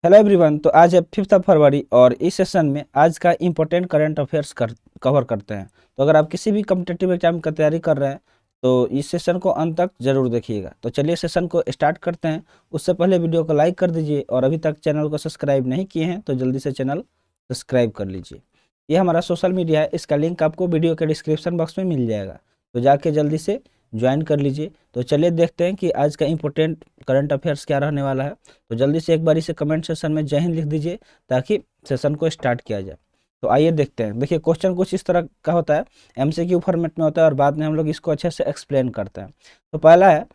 Hello everyone. तो आज है 5 फरवरी और इस सेशन में आज का इम्पोर्टेंट करंट अफेयर्स कवर करते हैं। तो अगर आप किसी भी कम्पिटेटिव एग्जाम का तैयारी कर रहे हैं तो इस सेशन को अंत तक जरूर देखिएगा। तो चलिए सेशन को स्टार्ट करते हैं। उससे पहले वीडियो को लाइक कर दीजिए और अभी तक चैनल को सब्सक्राइब नहीं किए हैं तो जल्दी से चैनल सब्सक्राइब कर लीजिए। ये हमारा सोशल मीडिया है, इसका लिंक आपको वीडियो के डिस्क्रिप्शन बॉक्स में मिल जाएगा, तो जाके जल्दी से ज्वाइन कर लीजिए। तो चलिए देखते हैं कि आज का इम्पोर्टेंट करंट अफेयर्स क्या रहने वाला है। तो जल्दी से एक बार इसे कमेंट सेशन में जय हिंद लिख दीजिए ताकि सेशन को स्टार्ट किया जाए। तो आइए देखते हैं। देखिए क्वेश्चन कुछ इस तरह का होता है, एमसीक्यू फॉर्मेट में होता है और बाद में हम लोग इसको अच्छे से एक्सप्लेन करते हैं। तो पहला है,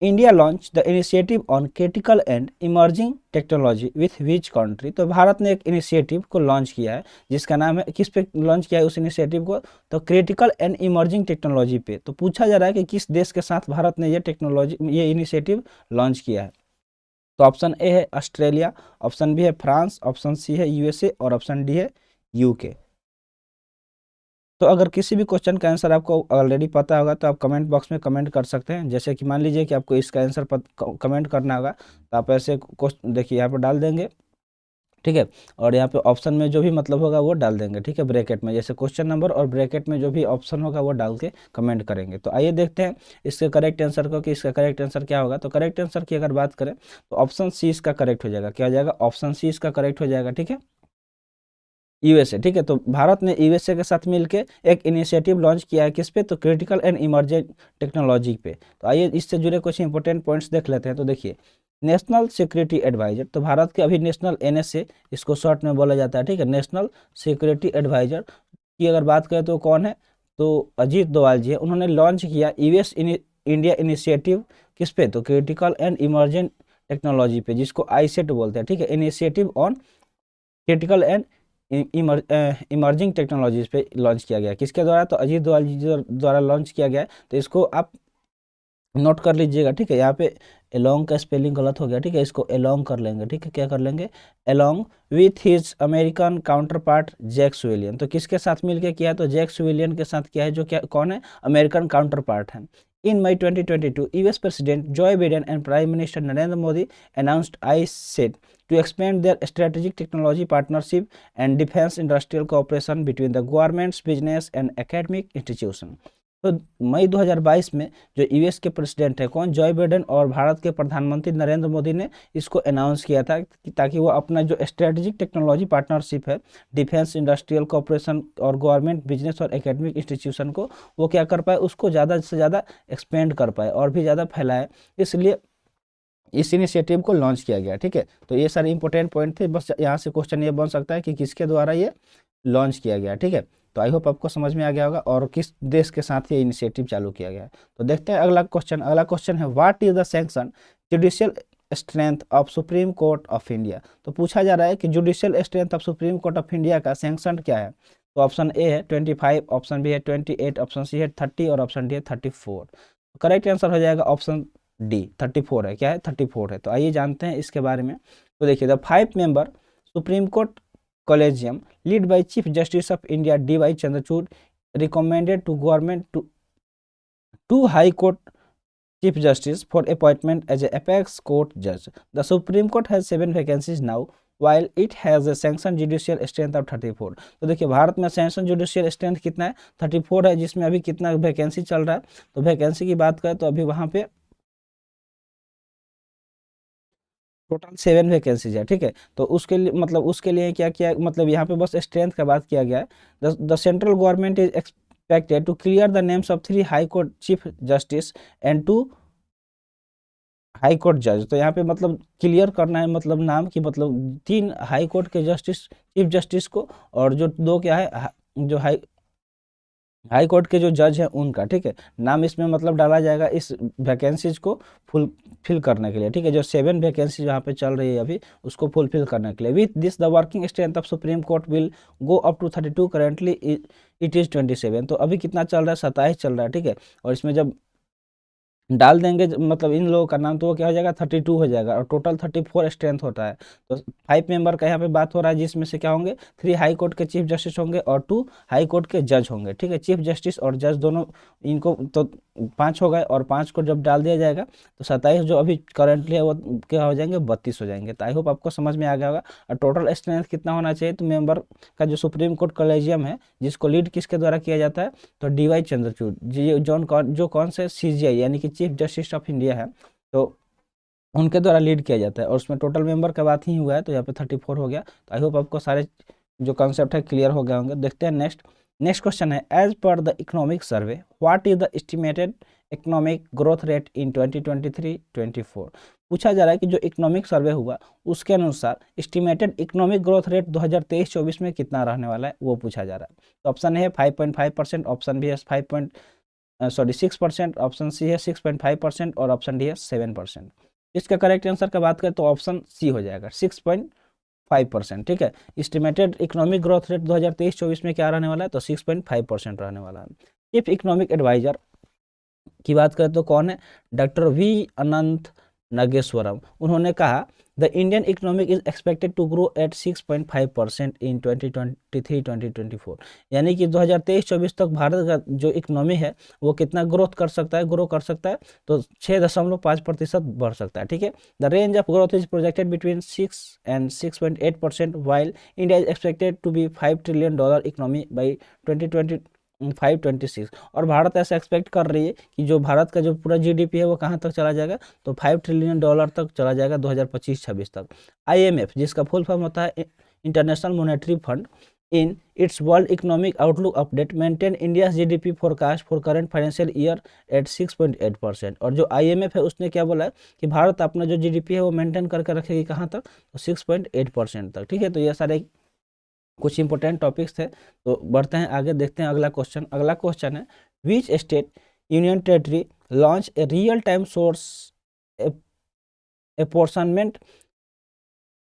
India launch the initiative on critical and emerging technology with which country. तो भारत ने एक इनिशिएटिव को लॉन्च किया है जिसका नाम है, किस पे लॉन्च किया है उस इनिशिएटिव को, तो क्रिटिकल एंड इमर्जिंग टेक्नोलॉजी पे। तो पूछा जा रहा है कि किस देश के साथ भारत ने ये इनिशिएटिव लॉन्च किया है। तो ऑप्शन ए है ऑस्ट्रेलिया, ऑप्शन बी है फ्रांस, ऑप्शन सी है यूएसए और ऑप्शन डी है यूके। तो अगर किसी भी क्वेश्चन का आंसर आपको ऑलरेडी पता होगा तो आप कमेंट बॉक्स में कमेंट कर सकते हैं। जैसे कि मान लीजिए कि आपको इसका आंसर कमेंट करना होगा तो आप ऐसे क्वेश्चन देखिए यहाँ पर डाल देंगे, ठीक है। और यहाँ पे ऑप्शन में जो भी मतलब होगा वो डाल देंगे, ठीक है, ब्रैकेट में, जैसे क्वेश्चन नंबर और ब्रैकेट में जो भी ऑप्शन होगा वो डाल के कमेंट करेंगे। तो आइए देखते हैं इसके करेक्ट आंसर को कि इसका करेक्ट आंसर क्या होगा। तो करेक्ट आंसर की अगर बात करें तो ऑप्शन सी इसका करेक्ट हो जाएगा। क्या हो जाएगा? ऑप्शन सी इसका करेक्ट हो जाएगा, ठीक है, यूएसए। ठीक है, तो भारत ने यूएसए के साथ मिलकर एक इनिशिएटिव लॉन्च किया है, किस पे, तो क्रिटिकल एंड इमर्जिंग टेक्नोलॉजी पे। तो आइए इससे जुड़े कुछ इंपॉर्टेंट पॉइंट्स देख लेते हैं। तो देखिए, नेशनल सिक्योरिटी एडवाइजर, तो भारत के अभी नेशनल एनएसए इसको शॉर्ट में बोला जाता है, ठीक है, नेशनल सिक्योरिटी एडवाइजर की अगर बात करें तो कौन है, तो अजीत डोभाल जी है। उन्होंने लॉन्च किया इंडिया इनिशिएटिव किस पे, तो क्रिटिकल एंड इमर्जिंग टेक्नोलॉजी पे, जिसको आईसेट बोलते हैं, ठीक है, initiative on critical and emerging technologies पे लॉन्च किया गया। किसके द्वारा, तो अजीत डोभाल जी द्वारा लॉन्च किया गया है। तो इसको आप नोट कर लीजिएगा, ठीक है। यहाँ पे एलोंग का स्पेलिंग गलत हो गया, ठीक है, इसको एलोंग कर लेंगे, ठीक है, क्या कर लेंगे, along with his American counterpart Jake Sullivan. तो किसके साथ मिलकर किया है, तो जैक सुविलियन के साथ किया है, जो क्या कौन है, अमेरिकन काउंटर पार्ट है। In May 2022, US President Joe Biden and Prime Minister Narendra Modi announced ISET to expand their strategic technology partnership and defense industrial cooperation between the governments, business and academic institutions। तो मई 2022 में जो US के president है कौन, Joy Biden, और भारत के प्रधानमंत्री नरेंद्र मोदी ने इसको अनाउंस किया था ताकि वो अपना जो स्ट्रेटेजिक टेक्नोलॉजी पार्टनरशिप है डिफेंस इंडस्ट्रियल कॉपरेशन और गवर्नमेंट, बिजनेस और एकेडमिक इंस्टीट्यूशन को वो क्या कर पाए, उसको ज़्यादा से ज़्यादा एक्सपेंड कर पाए और भी ज़्यादा फैलाए, इसलिए इस इनिशिएटिव को लॉन्च किया गया, ठीक है। तो ये सारे इंपॉर्टेंट पॉइंट थे, बस यहाँ से क्वेश्चन ये बन सकता है कि किसके द्वारा ये लॉन्च किया गया, ठीक है। तो आई होप आपको समझ में आ गया होगा और किस देश के साथ ये इनिशिएटिव चालू किया गया है। तो देखते हैं अगला क्वेश्चन। अगला क्वेश्चन है, what is the sanction judicial strength of supreme court of India. तो पूछा जा रहा है कि judicial strength of supreme court of India का सैंक्शन क्या है। तो ऑप्शन ए है 25, ऑप्शन बी है 28, ऑप्शन सी है 30 और ऑप्शन डी है 34। करेक्ट आंसर हो जाएगा ऑप्शन डी, 34 है। क्या है? 34 है। तो आइए जानते हैं इसके बारे में। तो देखिए, the 5 member supreme court collegium led by Chief Justice of India D.Y. Chandrachud recommended to government to High Court Chief Justice for appointment as a apex court judge. The Supreme Court has 7 vacancies now while it has a sanctioned judicial strength of 34। तो देखिए, भारत में sanction judicial strength कितना है, 34 है, जिसमें अभी कितना vacancy चल रहा है। तो वैकेंसी की बात करें तो अभी वहां पे टोटल 7 वैकेंसीज है, ठीक है। तो उसके लिए क्या किया, मतलब यहाँ पे बस स्ट्रेंथ का बात किया गया है। The central government is expected to clear the names of 3 high court chief justice and 2 high court जज। तो यहाँ पे मतलब क्लियर करना है, मतलब नाम की, मतलब 3 हाई कोर्ट के जस्टिस, चीफ जस्टिस को, और जो 2 क्या है, जो हाई कोर्ट के जो जज हैं उनका, ठीक है, नाम इसमें मतलब डाला जाएगा इस वैकेंसीज को फुल फिल करने के लिए, ठीक है। जो 7 वैकेंसी यहाँ पे चल रही है अभी, उसको फुलफिल करने के लिए। With this the working strength of supreme court will go up to 32, currently it is 27। तो अभी कितना चल रहा है, 27 चल रहा है, ठीक है। और इसमें जब डाल देंगे मतलब इन लोगों का नाम, तो वो क्या हो जाएगा, 32 हो जाएगा, और टोटल 34 स्ट्रेंथ होता है। तो 5 मेंबर का यहाँ पे बात हो रहा है, जिसमें से क्या होंगे, 3 हाई कोर्ट के चीफ जस्टिस होंगे और 2 हाई कोर्ट के जज होंगे, ठीक है। चीफ जस्टिस और जज दोनों, इनको तो 5 हो गए और 5 को जब डाल दिया जाएगा तो 27 जो अभी करंटली है वो क्या हो जाएंगे, 32 हो जाएंगे। तो आई होप आपको समझ में आ गया होगा। और टोटल स्ट्रेंथ कितना होना चाहिए, तो मेंबर का जो सुप्रीम कोर्ट कॉलेजियम है जिसको लीड किसके द्वारा किया जाता है, तो DY चंद्रचूड़ जी, जो कौन से CJI यानी कि चीफ जस्टिस ऑफ इंडिया है, तो उनके द्वारा लीड किया जाता है। और उसमें टोटल मेंबर का बात ही हुआ है, तो यहाँ पे 34 हो गया। तो आई होप आपको सारे जो कॉन्सेप्ट है क्लियर हो गए होंगे। देखते हैं नेक्स्ट क्वेश्चन है, as per the economic survey what is the estimated economic growth rate in 2023-24। पूछा जा रहा है कि जो इकोनॉमिक सर्वे हुआ उसके अनुसार एस्टिमेटेड इकोनॉमिक ग्रोथ रेट 2023-24 में कितना रहने वाला है, वो पूछा जा रहा है। तो ऑप्शन है 5.5%, ऑप्शन बी है 6%, ऑप्शन सी है 6.5% और ऑप्शन डी है 7%। इसका करेक्ट आंसर का बात करें तो ऑप्शन सी हो जाएगा 6.5%। ठीक है, एस्टिमेटेड इकोनॉमिक ग्रोथ रेट 2023-24 में क्या रहने वाला है, तो 6.5% रहने वाला है। चीफ इकोनॉमिक एडवाइजर की बात करें तो कौन है, डॉक्टर वी अनंत नागेश्वरम। उन्होंने कहा the Indian economic is expected to grow at 6.5% in 2023-2024, यानी कि 2023-24 तक भारत का जो इकोनॉमी है वो कितना ग्रो कर सकता है, तो 6.5% बढ़ सकता है। ठीक है, the range of growth is projected between 6 and 6.8%, while India is expected to be $5 trillion economy by 2026। और भारत ऐसा एक्सपेक्ट कर रही है कि जो भारत का जो पूरा GDP है वो कहाँ तक चला जाएगा, तो $5 ट्रिलियन तक चला जाएगा 2025-26 तक। IMF जिसका फुल फॉर्म होता है International Monetary Fund, in its world economic outlook update maintain India GDP forecast for current financial year at 6.8%। और जो IMF है उसने क्या बोला है कि भारत अपना जो GDP है वो मेंटेन करके रखेगी कहाँ तक, तो 6.8% तक। ठीक है, तो ये सारे कुछ इंपॉर्टेंट टॉपिक्स थे। तो बढ़ते हैं आगे, देखते हैं अगला क्वेश्चन है, which state union territory launch a real time source apportionment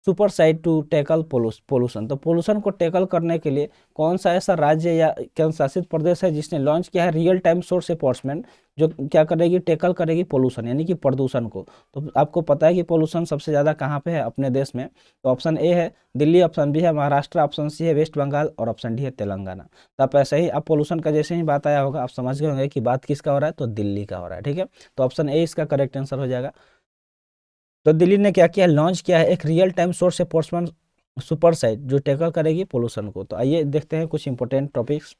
super site to tackle pollution. तो पोल्यूशन को टैकल करने के लिए कौन सा ऐसा राज्य या केंद्र शासित प्रदेश है जिसने लॉन्च किया है रियल टाइम सोर्स अपॉर्चमेंट, जो क्या करेगी, टैकल करेगी पोल्यूशन यानी कि प्रदूषण को। तो आपको पता है कि पोल्यूशन सबसे ज़्यादा कहाँ पे है अपने देश में, तो ऑप्शन ए है दिल्ली, ऑप्शन बी है महाराष्ट्र, ऑप्शन सी है वेस्ट बंगाल और ऑप्शन डी है तेलंगाना। तो आप ऐसे ही, आप पोल्यूशन का जैसे ही बात आया होगा आप समझ गए होंगे कि बात किसका हो रहा है, तो दिल्ली का हो रहा है। ठीक है, तो ऑप्शन ए इसका करेक्ट आंसर हो जाएगा। तो दिल्ली ने क्या किया, लॉन्च किया है एक real time source enforcement super site जो टैकल करेगी पोल्यूशन को। तो आइए देखते हैं कुछ इंपॉर्टेंट टॉपिक्स।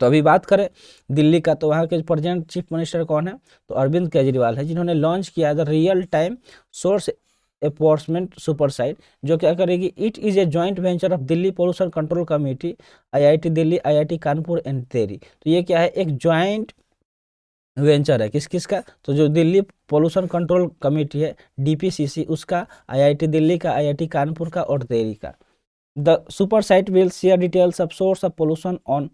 तो अभी बात करें दिल्ली का, तो वहाँ के प्रेजेंट चीफ मिनिस्टर कौन है, तो अरविंद केजरीवाल है, जिन्होंने लॉन्च किया the real time source enforcement super site, जो क्या करेगी, it is a joint venture of Delhi pollution control committee, IIT Delhi, IIT Kanpur and TERI. तो ये क्या है, एक जॉइंट वेंचर है किस किस का, तो जो दिल्ली पोल्यूशन कंट्रोल कमेटी है DPCC उसका, IIT दिल्ली का, IIT कानपुर का और टेरी का। The super site will share details of source of pollution on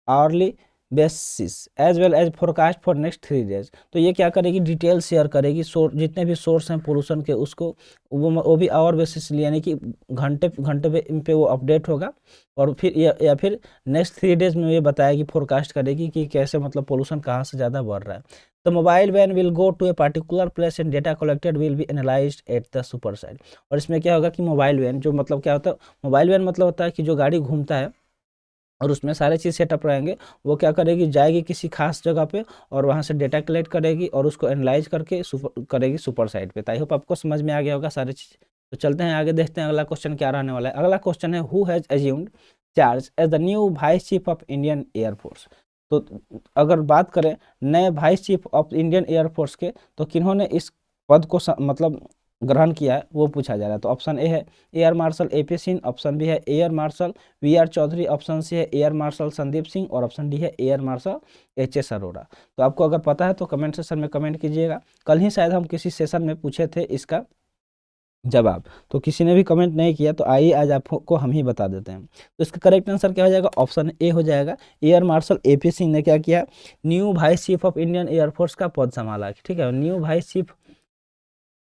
hourly basis as well as forecast for next 3 days. तो ये क्या करेगी, डिटेल शेयर करेगी, जितने भी सोर्स हैं पोल्यूशन के उसको, वो भी आवर बेसिस यानी कि घंटे घंटे पे वो अपडेट होगा। और फिर या फिर नेक्स्ट 3 डेज में ये बताएगी, फोरकास्ट करेगी कि कैसे मतलब पोल्यूशन कहाँ से ज़्यादा बढ़ रहा है। The mobile van will go to a particular place and data collected will be analysed at the super site. और इसमें क्या होगा कि मोबाइल वैन जो मतलब क्या होता है, मोबाइल वैन मतलब होता है कि जो गाड़ी घूमता है और उसमें सारे चीज़ सेटअप रहेंगे, वो क्या करेगी, जाएगी किसी खास जगह पे और वहाँ से डेटा कलेक्ट करेगी और उसको एनालाइज करके करेगी सुपर साइट पे। तो आई होप आपको समझ में आ गया होगा सारी चीज़। तो चलते हैं आगे, देखते हैं अगला क्वेश्चन क्या रहने वाला है। अगला क्वेश्चन है, who has assumed charge as the new vice chief of Indian air force. तो अगर बात करें नए vice chief of Indian air force के, तो किन्होंने इस पद को मतलब ग्रहण किया है वो पूछा जा रहा है। तो ऑप्शन ए है air marshal AP Singh, option B है air marshal VR Chaudhary, option C है एयर मार्शल संदीप सिंह और ऑप्शन डी है एयर मार्शल HS अरोड़ा। तो आपको अगर पता है तो कमेंट सेक्शन में कमेंट कीजिएगा। कल ही शायद हम किसी सेशन में पूछे थे इसका जवाब, तो किसी ने भी कमेंट नहीं किया, तो आइए आज आपको हम ही बता देते हैं। तो इसका करेक्ट आंसर क्या हो जाएगा, ऑप्शन ए हो जाएगा। एयर मार्शल AP सिंह ने क्या किया, new vice chief of Indian air force का पद संभाला। ठीक है, new vice chief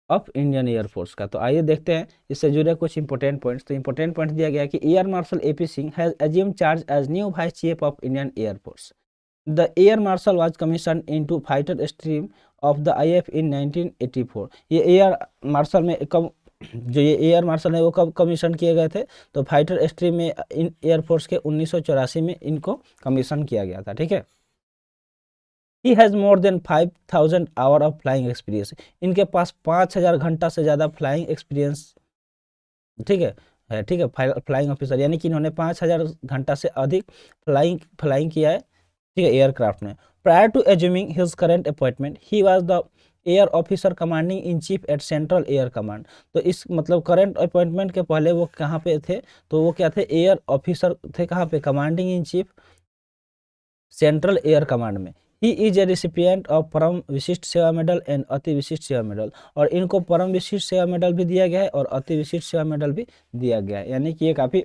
of Indian air force का। तो आइए देखते हैं इससे जुड़े कुछ इंपॉर्टेंट पॉइंट्स। तो इंपॉर्टेंट पॉइंट दिया गया कि air marshal AP Singh has assumed charge as new vice chief of Indian air force. The air marshal was commission into fighter stream of the IF in 1984। ये एयर मार्शल में कब, जो ये air marshal है वो कब कमीशन किए गए थे, तो फाइटर स्ट्रीम में इन एयरफोर्स के 1984 में इनको कमीशन किया गया था। ठीक है, he has more than 5000 hour of flying experience. इनके पास 5000 घंटा से ज़्यादा फ्लाइंग एक्सपीरियंस, ठीक है, ठीक है, फ्लाइंग ऑफिसर, यानी कि इन्होंने 5000 घंटा से अधिक फ्लाइंग किया है, ठीक है, एयरक्राफ्ट में। Prior to assuming his current appointment he was the air officer commanding in chief at central air command. तो इस मतलब करंट अपॉइंटमेंट के पहले वो कहाँ पे थे, तो वो क्या थे, एयर ऑफिसर थे, कहाँ पे, commanding in chief central air command में। He is a recipient of Param Vishisht सेवा मेडल एंड अति विशिष्ट सेवा मेडल, और इनको परम विशिष्ट सेवा मेडल भी दिया गया है और अति विशिष्ट सेवा मेडल भी दिया गया है। यानी कि ये काफ़ी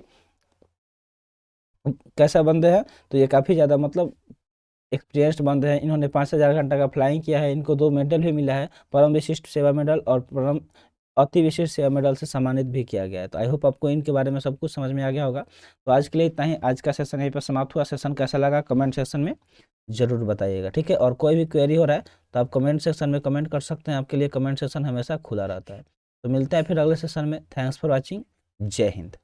कैसा बंदे हैं, तो ये काफ़ी ज़्यादा मतलब एक्सपीरियंस्ड बंदे हैं। इन्होंने 5000 घंटा का फ्लाइंग किया है, इनको 2 मेडल भी मिला है, परम विशिष्ट सेवा मेडल और परम अति विशिष्ट सेवा मेडल से सम्मानित भी किया गया है। तो आई होप आपको इनके बारे में सब कुछ समझ में आ गया होगा। तो आज के लिए इतना ही, आज का सेशन यहीं पर समाप्त हुआ। सेशन कैसा लगा कमेंट सेक्शन में ज़रूर बताइएगा, ठीक है। और कोई भी क्वेरी हो रहा है तो आप कमेंट सेक्शन में कमेंट कर सकते हैं, आपके लिए कमेंट सेक्शन हमेशा खुला रहता है। तो मिलते हैं फिर अगले सेशन में। Thanks for watching. जय हिंद।